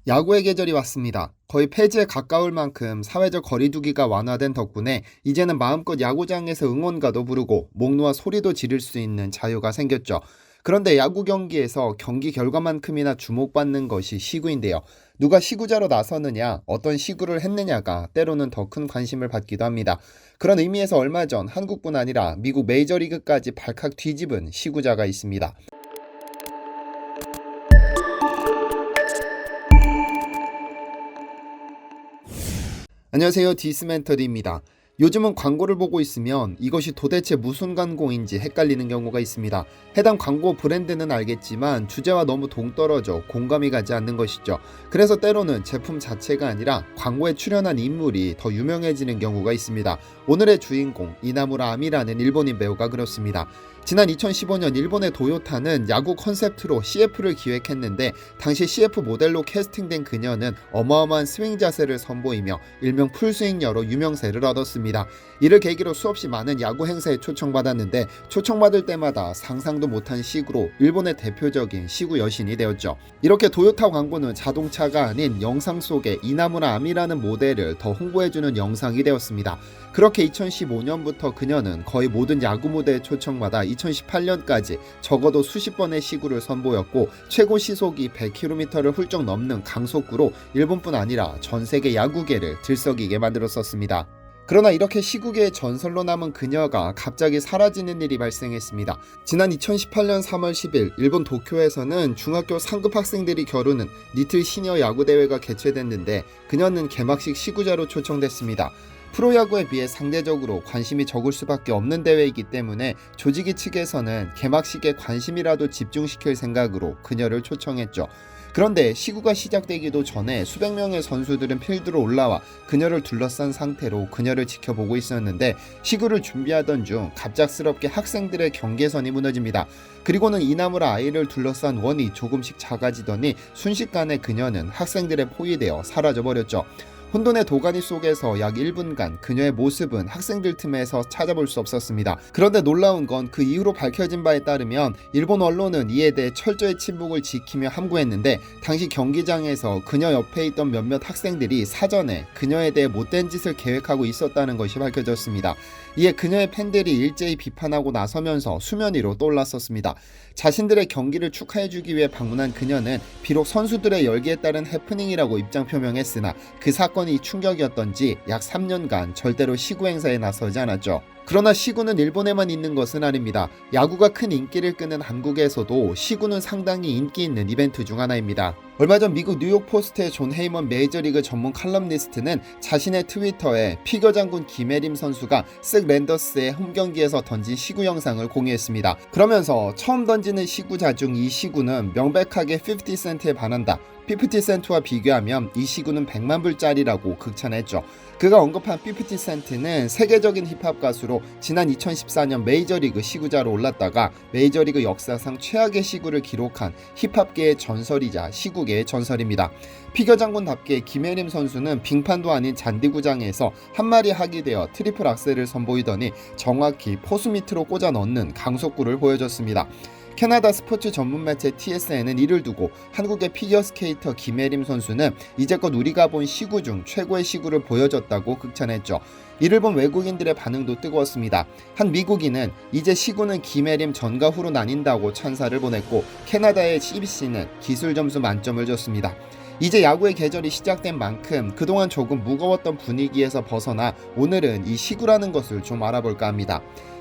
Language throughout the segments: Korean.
야구의 계절이 왔습니다. 거의 폐지에 가까울 만큼 사회적 거리두기가 완화된 덕분에 이제는 마음껏 야구장에서 응원가도 부르고 목 놓아 소리도 지를 수 있는 자유가 생겼죠. 그런데 야구 경기에서 경기 결과만큼이나 주목받는 것이 시구인데요. 누가 시구자로 나서느냐, 어떤 시구를 했느냐가 때로는 더 큰 관심을 받기도 합니다. 그런 의미에서 얼마 전 한국뿐 아니라 미국 메이저리그까지 발칵 뒤집은 시구자가 있습니다. 안녕하세요. 디스멘터리입니다. 요즘은 광고를 보고 있으면 이것이 도대체 무슨 광고인지 헷갈리는 경우가 있습니다. 해당 광고 브랜드는 알겠지만 주제와 너무 동떨어져 공감이 가지 않는 것이죠. 그래서 때로는 제품 자체가 아니라 광고에 출연한 인물이 더 유명해지는 경우가 있습니다. 오늘의 주인공 이나무라 아미라는 일본인 배우가 그렇습니다. 지난 2015년 일본의 도요타는 야구 컨셉트로 CF를 기획했는데 당시 CF 모델로 캐스팅된 그녀는 어마어마한 스윙 자세를 선보이며 일명 풀스윙녀로 유명세를 얻었습니다. 이를 계기로 수없이 많은 야구 행사에 초청받았는데 초청받을 때마다 상상도 못한 시구로 일본의 대표적인 시구 여신이 되었죠. 이렇게 도요타 광고는 자동차가 아닌 영상 속에 이나무라 아미라는 모델을 더 홍보해주는 영상이 되었습니다. 그렇게 2015년부터 그녀는 거의 모든 야구 무대에 초청받아 2018년까지 적어도 수십 번의 시구를 선보였고 최고 시속이 100km를 훌쩍 넘는 강속구로 일본뿐 아니라 전 세계 야구계를 들썩이게 만들었었습니다. 그러나 이렇게 시구계의 전설로 남은 그녀가 갑자기 사라지는 일이 발생했습니다. 지난 2018년 3월 10일 일본 도쿄에서는 중학교 상급 학생들이 겨루는 리틀 시니어 야구 대회가 개최됐는데 그녀는 개막식 시구자로 초청됐습니다. 프로야구에 비해 상대적으로 관심이 적을 수밖에 없는 대회이기 때문에 조직위 측에서는 개막식에 관심이라도 집중시킬 생각으로 그녀를 초청했죠. 그런데 시구가 시작되기도 전에 수백 명의 선수들은 필드로 올라와 그녀를 둘러싼 상태로 그녀를 지켜보고 있었는데 시구를 준비하던 중 갑작스럽게 학생들의 경계선이 무너집니다. 그리고는 이나무라 아이를 둘러싼 원이 조금씩 작아지더니 순식간에 그녀는 학생들의 포위되어 사라져버렸죠. 혼돈의 도가니 속에서 약 1분간 그녀의 모습은 학생들 틈에서 찾아볼 수 없었습니다. 그런데 놀라운 건 그 이후로 밝혀진 바에 따르면 일본 언론은 이에 대해 철저히 침묵을 지키며 함구했는데 당시 경기장에서 그녀 옆에 있던 몇몇 학생들이 사전에 그녀에 대해 못된 짓을 계획하고 있었다는 것이 밝혀졌습니다. 이에 그녀의 팬들이 일제히 비판하고 나서면서 수면 위로 떠올랐었습니다. 자신들의 경기를 축하해주기 위해 방문한 그녀는 비록 선수들의 열기에 따른 해프닝이라고 입장 표명했으나 그 사건이 충격이었던지 약 3년간 절대로 시구 행사에 나서지 않았죠. 그러나 시구는 일본에만 있는 것은 아닙니다. 야구가 큰 인기를 끄는 한국에서도 시구는 상당히 인기 있는 이벤트 중 하나입니다. 얼마 전 미국 뉴욕 포스트의 존 헤이먼 메이저리그 전문 칼럼니스트는 자신의 트위터에 피겨 장군 김혜림 선수가 쓱 랜더스의 홈경기에서 던진 시구 영상을 공유했습니다. 그러면서 처음 던지는 시구자 중 이 시구는 명백하게 50센트에 반한다. 50센트와 비교하면 이 시구는 100만 불짜리라고 극찬했죠. 그가 언급한 50센트는 세계적인 힙합 가수로 지난 2014년 메이저리그 시구자로 올랐다가 메이저리그 역사상 최악의 시구를 기록한 힙합계의 전설이자 시구계의 전설입니다. 피겨 장군답게 김혜림 선수는 빙판도 아닌 잔디구장에서 한 마리 하기 되어 트리플 악셀을 선보이더니 정확히 포수 밑으로 꽂아 넣는 강속구를 보여줬습니다. 캐나다 스포츠 전문 매체 TSN은 이를 두고 한국의 피겨스케이터 김혜림 선수는 이제껏 우리가 본 시구 중 최고의 시구를 보여줬다고 극찬했죠. 이를 본 외국인들의 반응도 뜨거웠습니다. 한 미국인은 이제 시구는 김혜림 전과 후로 나뉜다고 찬사를 보냈고 캐나다의 CBC는 기술 점수 만점을 줬습니다. 이제 야구의 계절이 시작된 만큼 그동안 조금 무거웠던 분위기에서 벗어나 오늘은 이 시구라는 것을 좀 알아볼까 합니다.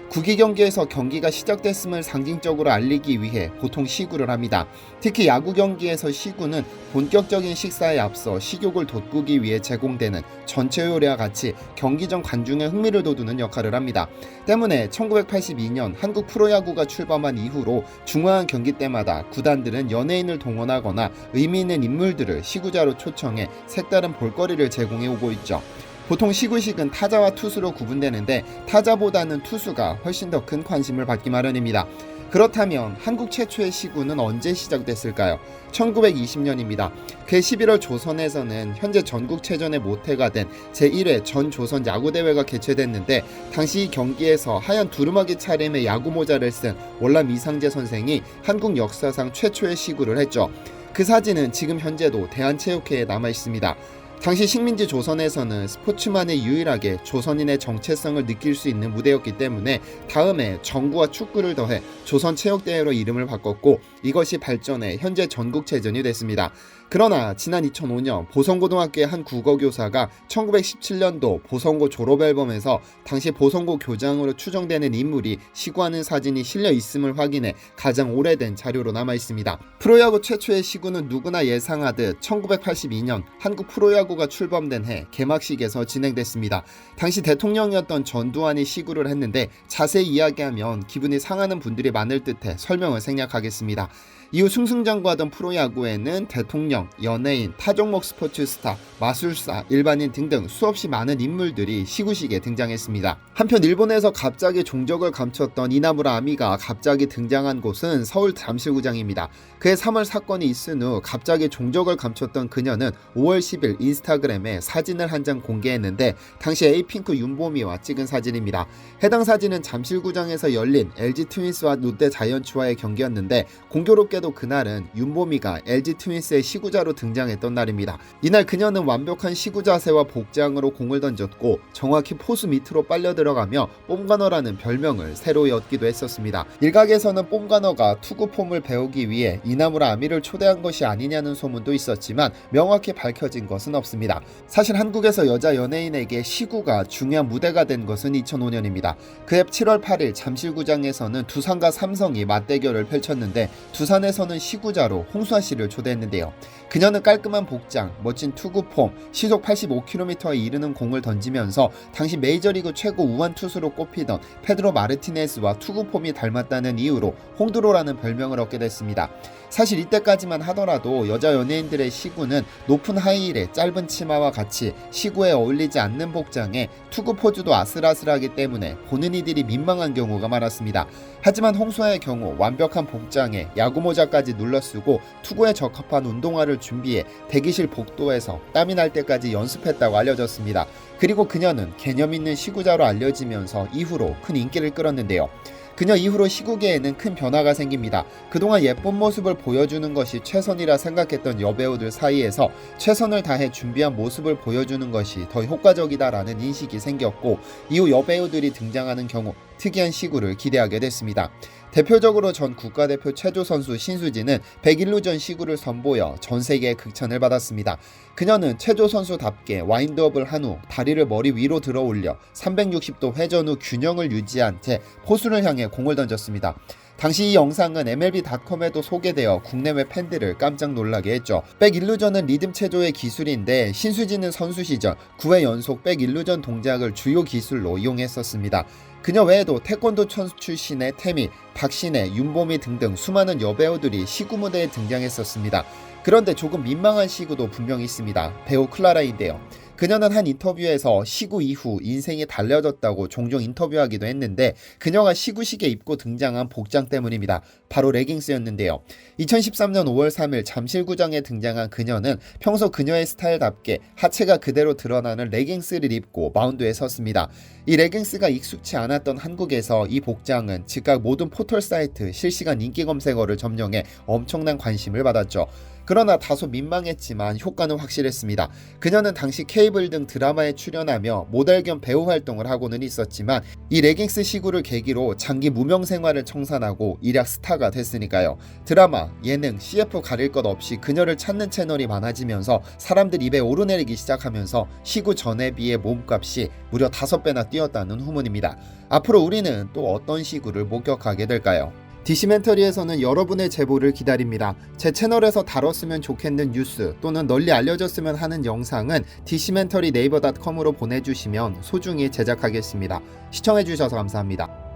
구기 경기에서 경기가 시작됐음을 상징적으로 알리기 위해 보통 시구를 합니다. 특히 야구 경기에서 시구는 본격적인 식사에 앞서 식욕을 돋구기 위해 제공되는 전체 요리와 같이 경기 전 관중의 흥미를 돋우는 역할을 합니다. 때문에 1982년 한국 프로야구가 출범한 이후로 중요한 경기 때마다 구단들은 연예인을 동원하거나 의미 있는 인물들을 시구자로 초청해 색다른 볼거리를 제공해 오고 있죠. 보통 시구식은 타자와 투수로 구분되는데 타자보다는 투수가 훨씬 더 큰 관심을 받기 마련입니다. 그렇다면 한국 최초의 시구는 언제 시작됐을까요? 1920년입니다. 그 11월 조선에서는 현재 전국체전의 모태가 된 제1회 전조선 야구대회가 개최됐는데 당시 경기에서 하얀 두루마기 차림의 야구 모자를 쓴 월남 이상재 선생이 한국 역사상 최초의 시구를 했죠. 그 사진은 지금 현재도 대한체육회에 남아 있습니다. 당시 식민지 조선에서는 스포츠만이 유일하게 조선인의 정체성을 느낄 수 있는 무대였기 때문에 다음에 정구와 축구를 더해 조선체육대회로 이름을 바꿨고, 이것이 발전해 현재 전국체전이 됐습니다. 그러나 지난 2005년 보성고등학교의 한 국어교사가 1917년도 보성고 졸업앨범에서 당시 보성고 교장으로 추정되는 인물이 시구하는 사진이 실려 있음을 확인해 가장 오래된 자료로 남아 있습니다. 프로야구 최초의 시구는 누구나 예상하듯 1982년 한국 프로야구가 출범된 해 개막식에서 진행됐습니다. 당시 대통령이었던 전두환이 시구를 했는데, 자세히 이야기하면 기분이 상하는 분들이 많을 듯해 설명을 생략하겠습니다. 이후 승승장구하던 프로야구에는 대통령, 연예인, 타종목 스포츠 스타, 마술사, 일반인 등등 수없이 많은 인물들이 시구식에 등장했습니다. 한편 일본에서 갑자기 종적을 감췄던 이나무라 아미가 갑자기 등장한 곳은 서울 잠실구장입니다. 그해 3월 사건이 있은 후 갑자기 종적을 감췄던 그녀는 5월 10일 인스타그램에 사진을 한 장 공개했는데, 당시 에이핑크 윤보미와 찍은 사진입니다. 해당 사진은 잠실구장에서 열린 LG 트윈스와 롯데 자이언츠와의 경기였는데, 공교롭게도 그날은 윤보미가 LG 트윈스의 시구자로 등장했던 날입니다. 이날 그녀는 완벽한 시구 자세와 복장으로 공을 던졌고 정확히 포수 밑으로 빨려 들어가며 뽐가너라는 별명을 새로 얻기도 했었습니다. 일각에서는 뽐가너가 투구 폼을 배우기 위해 이나무라 아미를 초대한 것이 아니냐는 소문도 있었지만 명확히 밝혀진 것은 없습니다. 사실 한국에서 여자 연예인에게 시구가 중요한 무대가 된 것은 2005년입니다. 그해 7월 8일 잠실구장에서는 두산과 삼성이 맞대결을 펼쳤는데, 두산에서는 시구자로 홍수아 씨를 초대했는데요. 그녀는 깔끔한 복장, 멋진 투구 폼, 시속 85km에 이르는 공을 던지면서 당시 메이저리그 최고 우완 투수로 꼽히던 페드로 마르티네스와 투구 폼이 닮았다는 이유로 홍드로라는 별명을 얻게 됐습니다. 사실 이때까지만 하더라도 여자 연예인들의 시구는 높은 하이힐에 짧은 치마와 같이 시구에 어울리지 않는 복장에 투구 포즈도 아슬아슬하기 때문에 보는 이들이 민망한 경우가 많았습니다. 하지만 홍수아의 경우 완벽한 복장에 야구모자까지 눌러쓰고 투구에 적합한 운동화를 준비해 대기실 복도에서 땀이 날 때까지 연습했다고 알려졌습니다. 그리고 그녀는 개념 있는 시구자로 알려지면서 이후로 큰 인기를 끌었는데요. 그녀 이후로 시구계에는 큰 변화가 생깁니다. 그동안 예쁜 모습을 보여주는 것이 최선이라 생각했던 여배우들 사이에서 최선을 다해 준비한 모습을 보여주는 것이 더 효과적이다라는 인식이 생겼고, 이후 여배우들이 등장하는 경우 특이한 시구를 기대하게 됐습니다. 대표적으로 전 국가대표 체조 선수 신수진은 100일 전 시구를 선보여 전 세계의 극찬을 받았습니다. 그녀는 체조 선수답게 와인드업을 한 후 다리를 머리 위로 들어 올려 360도 회전 후 균형을 유지한 채 포수를 향해 공을 던졌습니다. 당시 이 영상은 MLB.com에도 소개되어 국내외 팬들을 깜짝 놀라게 했죠. 백일루전은 리듬 체조의 기술인데, 신수진은 선수 시절 9회 연속 백일루전 동작을 주요 기술로 이용했었습니다. 그녀 외에도 태권도 선수 출신의 태미, 박신혜, 윤보미 등등 수많은 여배우들이 시구 무대에 등장했었습니다. 그런데 조금 민망한 시구도 분명히 있습니다. 배우 클라라인데요. 그녀는 한 인터뷰에서 시구 이후 인생이 달라졌다고 종종 인터뷰하기도 했는데, 그녀가 시구식에 입고 등장한 복장 때문입니다. 바로 레깅스였는데요. 2013년 5월 3일 잠실구장에 등장한 그녀는 평소 그녀의 스타일답게 하체가 그대로 드러나는 레깅스를 입고 마운드에 섰습니다. 이 레깅스가 익숙치 않았던 한국에서 이 복장은 즉각 모든 포털 사이트 실시간 인기 검색어를 점령해 엄청난 관심을 받았죠. 그러나 다소 민망했지만 효과는 확실했습니다. 그녀는 당시 케이블 등 드라마에 출연하며 모델 겸 배우 활동을 하고는 있었지만, 이 레깅스 시구를 계기로 장기 무명 생활을 청산하고 일약 스타가 됐으니까요. 드라마, 예능, CF 가릴 것 없이 그녀를 찾는 채널이 많아지면서 사람들 입에 오르내리기 시작하면서 시구 전에 비해 몸값이 무려 5배나 뛰었다는 후문입니다. 앞으로 우리는 또 어떤 시구를 목격하게 될까요? 디시멘터리에서는 여러분의 제보를 기다립니다. 제 채널에서 다뤘으면 좋겠는 뉴스 또는 널리 알려졌으면 하는 영상은 디시멘터리 네이버.com으로 보내주시면 소중히 제작하겠습니다. 시청해주셔서 감사합니다.